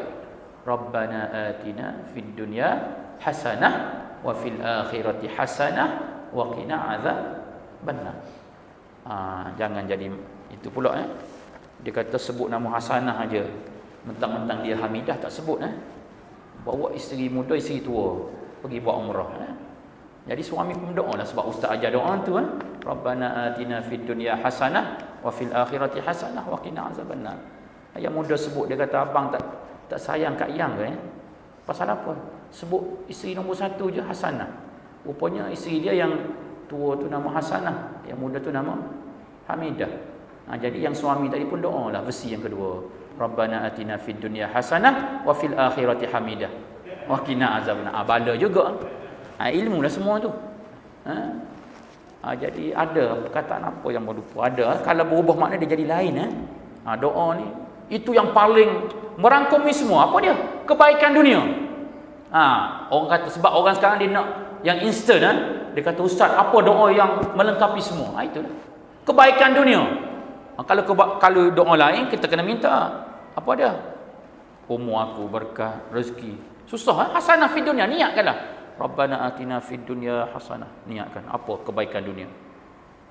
Rabbana atina fid dunya hasanah wa fil akhirati hasanah wa qina adzabannar. Jangan jadi itu pula dia kata sebut nama hasanah aja, mentang-mentang dia hamidah tak sebut. Bawa isteri muda, isteri tua pergi buat umrah. Jadi suami pun doa lah sebab ustaz ajar doa tu. Rabbana atina fid dunya hasanah wa fil akhirati hasanah wa qina azabannar. Yang muda sebut, dia kata abang tak sayang kat yang ke? Pasal apa? Sebut isteri nombor satu je hasanah. Rupanya isteri dia yang tua tu nama hasanah, yang muda tu nama hamidah. Jadi yang suami tadi pun doa lah versi yang kedua. Rabbana atina fid dunya hasanah wa fil akhirati hamidah wa qina azabannar. Bala juga. Ilmu lah semua tu. Jadi ada perkataan apa yang berlupa, ada kalau berubah makna dia jadi lain. Doa ni itu yang paling merangkumi semua. Apa dia? Kebaikan dunia. Orang kata sebab orang sekarang dia nak yang instant. Dia kata ustaz, apa doa yang melengkapi semua? Itulah kebaikan dunia. Kalau doa lain kita kena minta apa dia? umur aku, berkah, rezeki. Susah. Hasanah fid dunya, niatkanlah. Rabbana atina fid dunya hasanah. Niatkan apa kebaikan dunia.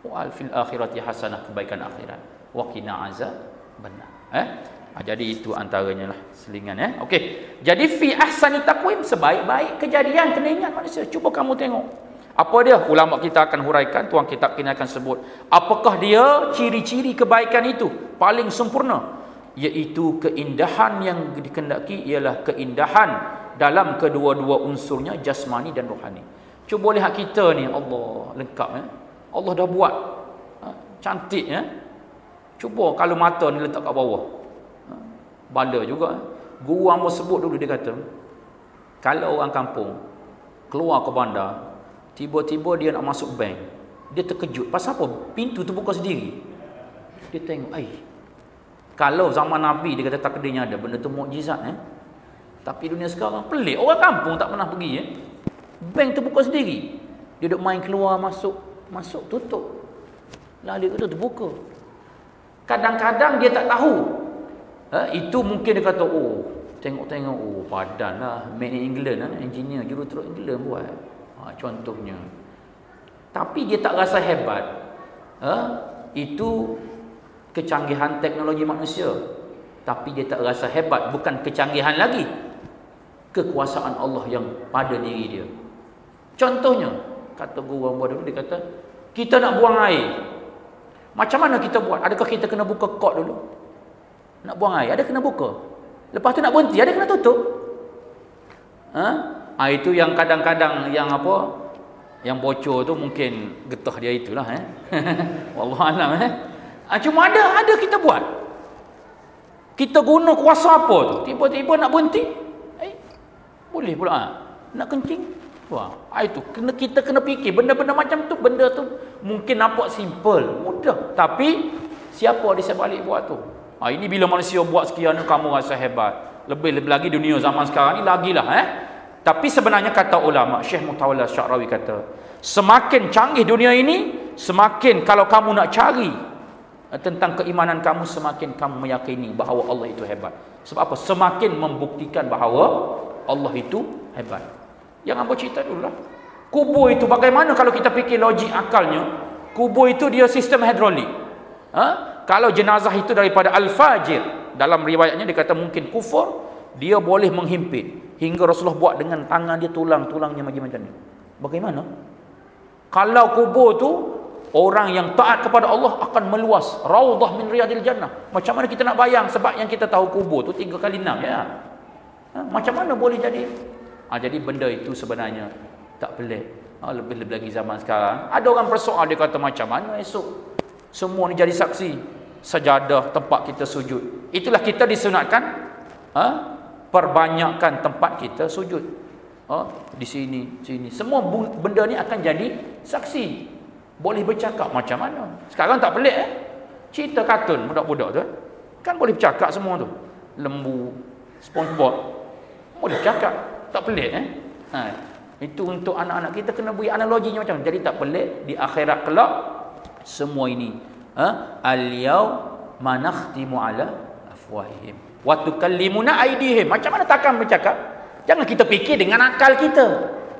Wa fil akhirati hasanah, kebaikan akhirat. Wa qina azabannar. Jadi itu antaranya lah selingan. Okey. Jadi fi ahsani taqwim, sebaik-baik kejadian kena ingat manusia. Cuba kamu tengok. Apa dia? Ulama kita akan huraikan, tuan kitab kita akan sebut. Apakah dia ciri-ciri kebaikan itu paling sempurna? Iaitu keindahan yang dikehendaki ialah keindahan dalam kedua-dua unsurnya, jasmani dan rohani. Cuba lihat kita ni, Allah lengkap. Allah dah buat cantik. Cuba kalau mata ni letak kat bawah, bala juga. Guru hamba sebut dulu, dia kata kalau orang kampung keluar ke bandar, tiba-tiba dia nak masuk bank, dia terkejut. Pasal apa? Pintu terbuka sendiri. Dia tengok, kalau zaman Nabi dia kata takdirnya ada, benda tu mukjizat. Tapi dunia sekarang pelik, orang kampung tak pernah pergi. Bank terbuka sendiri. Dia duduk main keluar, masuk, tutup. Lalu itu terbuka. Kadang-kadang dia tak tahu. Itu mungkin dia kata, tengok-tengok, padan lah, made in England, engineer juruterus England buat. Contohnya. Tapi dia tak rasa hebat. Itu kecanggihan teknologi manusia. Tapi dia tak rasa hebat, bukan kecanggihan lagi, kekuasaan Allah yang pada diri dia. Contohnya, kata guru hamba dulu, dia kata kita nak buang air, macam mana kita buat? Adakah kita kena buka kod dulu? Nak buang air, ada kena buka. Lepas tu nak berhenti, ada kena tutup. Itu yang kadang-kadang yang apa, yang bocor tu mungkin getah dia itulah. Wallahualam. Cuma ada kita buat. Kita guna kuasa apa tu? Tiba-tiba nak berhenti, boleh pula. Nak kencing, itu kita kena fikir benda-benda macam tu. Benda tu mungkin nampak simple, mudah, tapi siapa di sebalik buat tu? Ini bila manusia buat sekian, kamu rasa hebat. Lebih lagi dunia zaman sekarang ni lagilah. Tapi sebenarnya kata ulama, Syekh Mutawalla Sya'rawi kata, semakin canggih dunia ini, semakin kalau kamu nak cari tentang keimanan kamu, semakin kamu meyakini bahawa Allah itu hebat. Sebab apa? Semakin membuktikan bahawa Allah itu hebat. Yang hamba cerita dulu lah. Kubur itu bagaimana kalau kita fikir logik akalnya? Kubur itu dia sistem hidrolik. Kalau jenazah itu daripada Al-Fajir, dalam riwayatnya dia kata mungkin kufur, dia boleh menghimpit hingga Rasulullah buat dengan tangan dia, tulang-tulangnya macam ni. Bagaimana? Kalau kubur tu orang yang taat kepada Allah akan meluas, raudhah min riyadil jannah. Macam mana kita nak bayang? Sebab yang kita tahu kubur tu 3 kali 6 ya. Macam mana boleh jadi? Jadi benda itu sebenarnya tak pelik. Lebih-lebih lagi zaman sekarang. Ada orang bersoal, dia kata macam mana esok semua ni jadi saksi sajadah tempat kita sujud. Itulah kita disunatkan perbanyakkan tempat kita sujud. Di sini. Semua benda ni akan jadi saksi. Boleh bercakap macam mana? Sekarang tak pelik cerita kartun budak-budak tu kan boleh bercakap semua tu. Lembu, SpongeBob boleh bercakap, tak pelik Itu untuk anak-anak kita kena beri analoginya macam mana. Jadi tak pelik di akhirat kelak semua ini. Al-yauma nakhtimu ala afwahihim wa tukallimuna aydihim. Macam mana takkan bercakap? Jangan kita fikir dengan akal kita.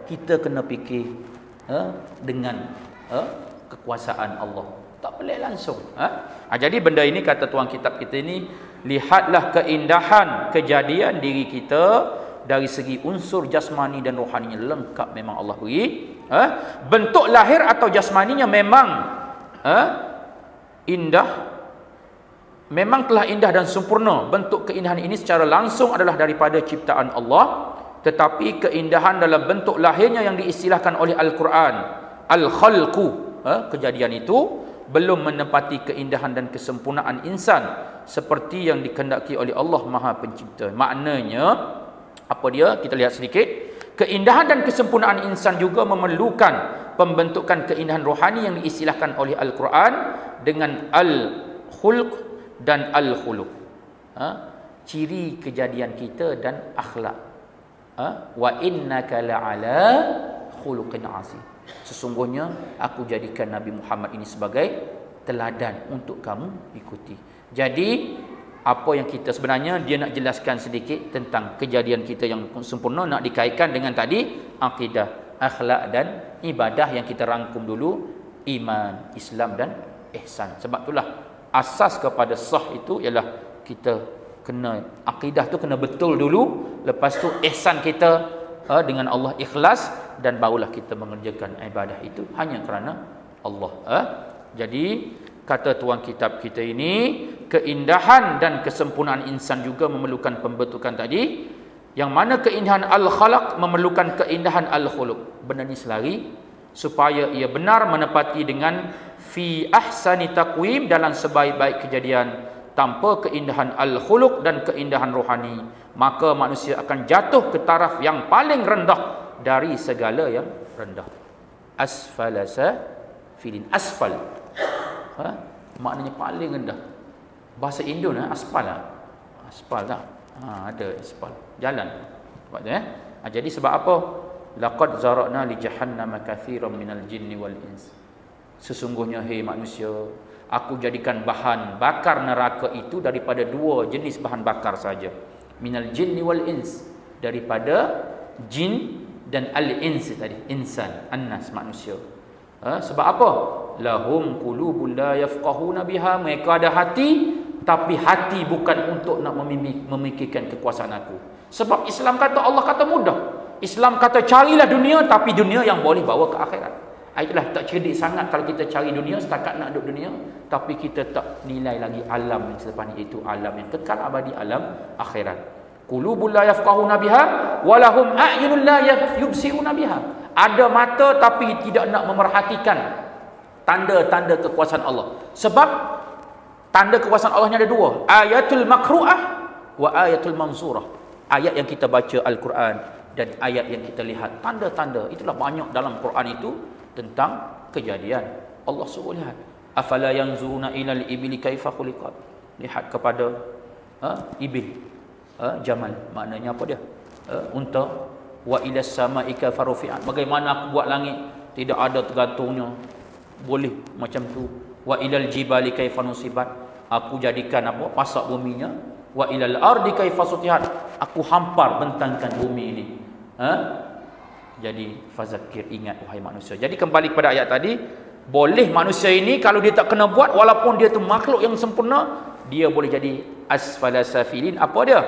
Kita kena fikir dengan kekuasaan Allah. Tak pelik langsung. Jadi benda ini kata tuan kitab kita ini, lihatlah keindahan kejadian diri kita dari segi unsur jasmani dan rohaninya lengkap memang Allah beri. Bentuk lahir atau jasmaninya memang indah, memang telah indah dan sempurna. Bentuk keindahan ini secara langsung adalah daripada ciptaan Allah, tetapi keindahan dalam bentuk lahirnya yang diistilahkan oleh Al-Quran al-khalqu, kejadian itu belum menepati keindahan dan kesempurnaan insan seperti yang dikehendaki oleh Allah Maha Pencipta. Maknanya apa dia? Kita lihat sedikit. Keindahan dan kesempurnaan insan juga memerlukan pembentukan keindahan rohani yang diistilahkan oleh Al-Quran dengan al-khulq dan al-khuluq. Ciri kejadian kita dan akhlak. Wa innaka la'ala khuluqin azim. Sesungguhnya aku jadikan Nabi Muhammad ini sebagai teladan untuk kamu ikuti. Jadi Apa yang kita sebenarnya dia nak jelaskan sedikit tentang kejadian kita yang sempurna, nak dikaitkan dengan tadi akidah, akhlak dan ibadah yang kita rangkum dulu, iman, Islam dan ihsan. Sebab itulah asas kepada sah itu ialah kita kena akidah tu kena betul dulu, lepas tu ihsan kita dengan Allah ikhlas, dan barulah kita mengerjakan ibadah itu hanya kerana Allah. Jadi kata tuan kitab kita ini, keindahan dan kesempurnaan insan juga memerlukan pembentukan tadi, yang mana keindahan al-khalaq memerlukan keindahan al-khuluq. Benda ni selari supaya ia benar menepati dengan fi ahsani taqwim, dalam sebaik-baik kejadian. Tanpa keindahan al-khuluq dan keindahan rohani, maka manusia akan jatuh ke taraf yang paling rendah dari segala yang rendah. Asfalasa filin, asfal, maknanya paling rendah. Bahasa Indon aspal lah. Aspal tak? Ada aspal, jalan. Sebab tu jadi sebab apa? Laqad zara'na li jahannama katsiran minal jinni wal ins. Sesungguhnya hai manusia, aku jadikan bahan bakar neraka itu daripada dua jenis bahan bakar saja. Minal jinni wal ins, daripada jin dan al-ins tadi, insan, annas, manusia. Sebab apa? Lahum qulubun la yafqahuna biha, mereka ada hati, tapi hati bukan untuk nak memikirkan kekuasaan aku. Sebab Islam kata, Allah kata mudah. Islam kata carilah dunia, tapi dunia yang boleh bawa ke akhirat. Itulah tak cerdik sangat kalau kita cari dunia setakat nak duduk dunia, tapi kita tak nilai lagi alam yang selepas ni, itu alam yang kekal abadi, alam akhirat. Qulubul la yafqahuna biha walahum a'yunul la yubsiruna biha. Ada mata tapi tidak nak memerhatikan tanda-tanda kekuasaan Allah. Sebab tanda kekuasaan Allah ni ada dua, ayatul makru'ah wa ayatul manzurah. Ayat yang kita baca Al-Quran dan ayat yang kita lihat, tanda-tanda. Itulah banyak dalam Quran itu tentang kejadian. Allah suruh lihat, afala yanzuruna ilal ibli kaifa khuliqat. Lihat kepada ibil, jamal, maknanya apa dia? Unta. Wa ilas sama'i kaifa rufi'at. Bagaimana aku buat langit, tidak ada tergantungnya, boleh macam tu. Wa ilal jibali kaifa nusibat. Aku jadikan apa? Pasak buminya. Wa ilal ardi kaifa sutihat. Aku hampar bentangkan bumi ini. Jadi fazakir, ingat wahai manusia. Jadi kembali kepada ayat tadi, boleh manusia ini kalau dia tak kena buat, walaupun dia tu makhluk yang sempurna, dia boleh jadi asfala safilin. Apa dia?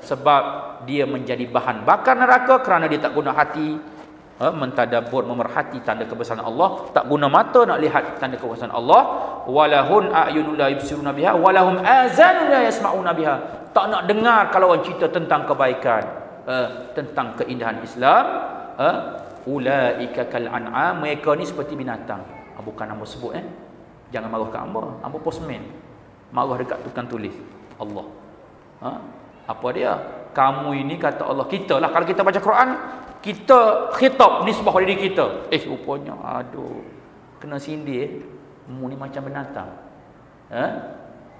Sebab dia menjadi bahan bakar neraka kerana dia tak guna hati mentadabbur, memerhati tanda kebesaran Allah, tak guna mata nak lihat tanda kebesaran Allah. Walahun a'yunul la yubsiruna biha walahum azanun la yasma'una biha. Tak nak dengar kalau orang cerita tentang kebaikan, tentang keindahan Islam. Ulaika kal an'am, mereka ni seperti binatang. Bukan hamba sebut jangan marah kat hamba postman, marah dekat tukang tulis Allah. Apa dia? Kamu ini kata Allah, kita lah kalau kita baca Quran, kita khitab nisbah diri kita. Rupanya aduh, kena sindir, mu ni macam binatang.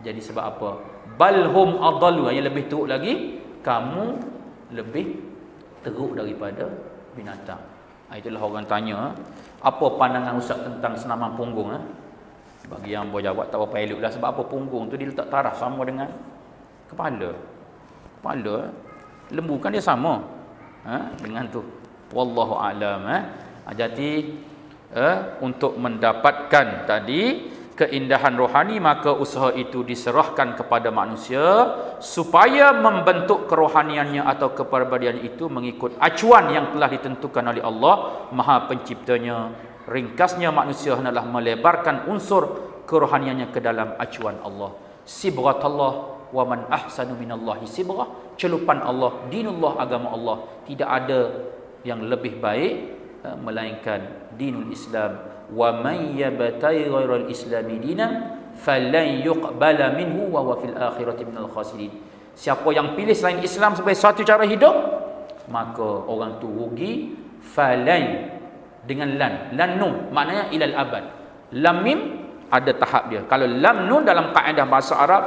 Jadi sebab apa? Balhum adallu, yang lebih teruk lagi, kamu lebih teruk daripada binatang. Itulah orang tanya, apa pandangan Ustaz tentang senaman punggung? Bagi yang boleh jawab tak apa elok lah. Sebab apa? Punggung tu dia letak taraf sama dengan kepala. Lembu kan dia sama dengan tu. Wallahu a'lam. Jadi untuk mendapatkan tadi keindahan rohani, maka usaha itu diserahkan kepada manusia supaya membentuk kerohaniannya atau kepribadian itu mengikut acuan yang telah ditentukan oleh Allah Maha Penciptanya. Ringkasnya, manusia hendaklah melebarkan unsur kerohaniannya ke dalam acuan Allah. Sibghatullah wa man ahsanu minallahi sibghah. Celupan Allah, dinullah, agama Allah. Tidak ada yang lebih baik melainkan dinul Islam. Wa man yabtaghi ghairal islami dinan falan yuqbala minhu wa huwa fil akhirati minal khasirin. Siapa yang pilih selain Islam sebagai satu cara hidup, maka orang tu rugi. Falan dengan lan nun, maknanya ilal abad. Lam mim ada tahap dia. Kalau lam nun dalam kaedah bahasa Arab,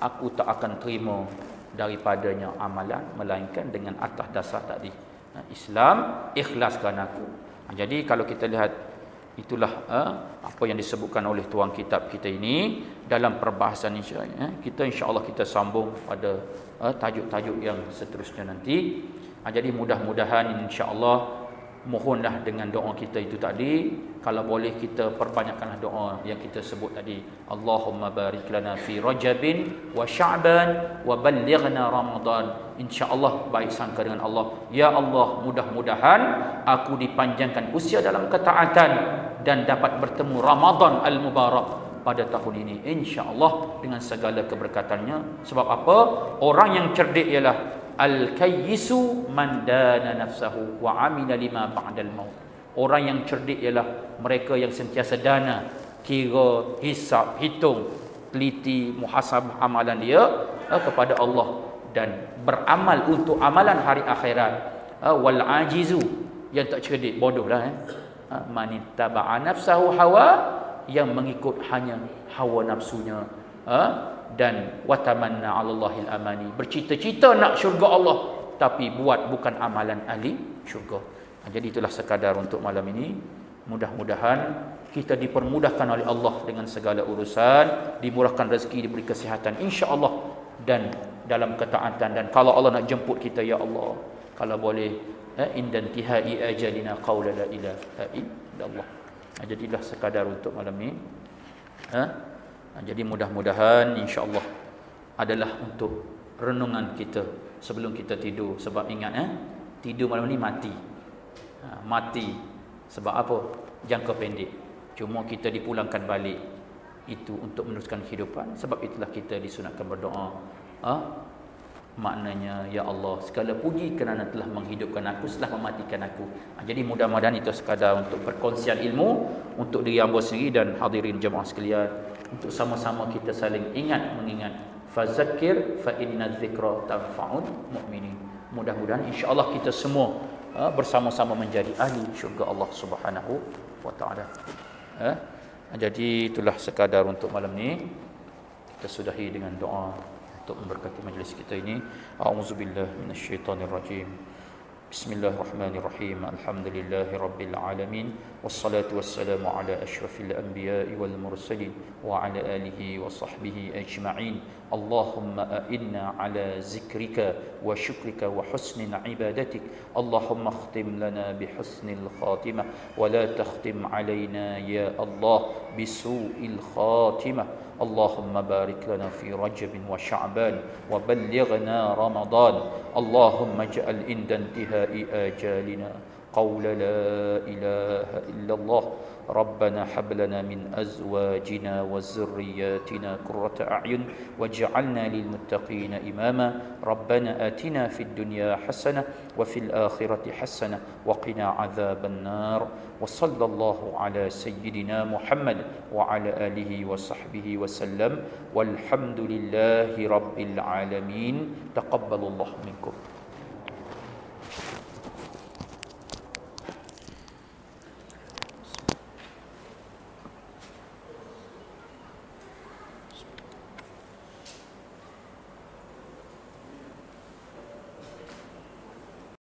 aku tak akan terima daripadanya amalan melainkan dengan atas dasar tadi, Islam, ikhlaskan aku. Jadi kalau kita lihat Itulah apa yang disebutkan oleh tuan kitab kita ini dalam perbahasan kita, insya-Allah kita sambung pada tajuk-tajuk yang seterusnya nanti. Jadi mudah-mudahan insya-Allah, mohonlah dengan doa kita itu tadi, kalau boleh kita perbanyakkanlah doa yang kita sebut tadi. Allahumma barik lana fi Rajabin wa Sya'ban wa ballighna Ramadan. Insya-Allah baik sangka dengan Allah. Ya Allah, mudah-mudahan aku dipanjangkan usia dalam ketaatan dan dapat bertemu Ramadan al-Mubarak pada tahun ini, insya-Allah dengan segala keberkatannya. Sebab apa? Orang yang cerdik ialah al-kayyisu man dana nafsahu wa amila lima ba'dal maut. Orang yang cerdik ialah mereka yang sentiasa dana, kira, hisab, hitung, teliti, muhasabah amalan dia kepada Allah dan beramal untuk amalan hari akhirat. Wal ajizu, yang tak cerdik, bodohlah man ittaba'a nafsahu hawa, yang mengikut hanya hawa nafsunya, dan watamanna 'alallahil amani, bercita-cita nak syurga Allah tapi buat bukan amalan ahli syurga. Jadi itulah sekadar untuk malam ini. Mudah-mudahan kita dipermudahkan oleh Allah dengan segala urusan, dimurahkan rezeki, diberi kesihatan insya-Allah, dan dalam ketaatan. Dan kalau Allah nak jemput kita, ya Allah, kalau boleh indantihai ajalina qaula la ilaha illallah. Jadilah sekadar untuk malam ini. Jadi mudah-mudahan insya-Allah adalah untuk renungan kita sebelum kita tidur. Sebab ingat tidur malam ni mati. Mati sebab apa? Jangka pendek. Cuma kita dipulangkan balik itu untuk meneruskan kehidupan. Sebab itulah kita disunatkan berdoa. Maknanya, ya Allah, segala puji kerana telah menghidupkan aku setelah mematikan aku. Jadi mudah-mudahan itu sekadar untuk perkongsian ilmu untuk diri hamba sendiri dan hadirin jemaah sekalian, untuk sama-sama kita saling ingat mengingat. Fazakir fa inna dzikra tanfa'ul mu'minin. Mudah-mudahan insya-Allah kita semua bersama-sama menjadi ahli syurga Allah Subhanahu wa taala. Jadi itulah sekadar untuk malam ni. Kita sudahi dengan doa untuk memberkati majlis kita ini. A'udzubillahi minasyaitonirrajim. Bismillahirrahmanirrahim. Alhamdulillahi rabbil alamin. Wassalatu wassalamu ala asyrafil anbiya'i wal mursalin wa ala alihi wa sahbihi ajma'in. Allahumma a'inna ala zikrika wa syukrika wa husni ibadatik. Allahumma khtim lana bi husnil khatimah wa la takhtim alaina ya Allah bisu'il khatimah. اللهم بارك لنا في رجب وشعبان وبلغنا رمضان. اللهم اجعل عند انتهاء آجالنا قول لا إله إلا الله. ربنا هب لنا من أزواجنا وذرياتنا قرة أعين واجعلنا للمتقين إماما. ربنا آتنا في الدنيا حسنة وفي الآخرة حسنة وقنا عذاب النار. وصلى الله على سيدنا محمد وعلى آله وصحبه وسلم والحمد لله رب العالمين. تقبل الله منكم.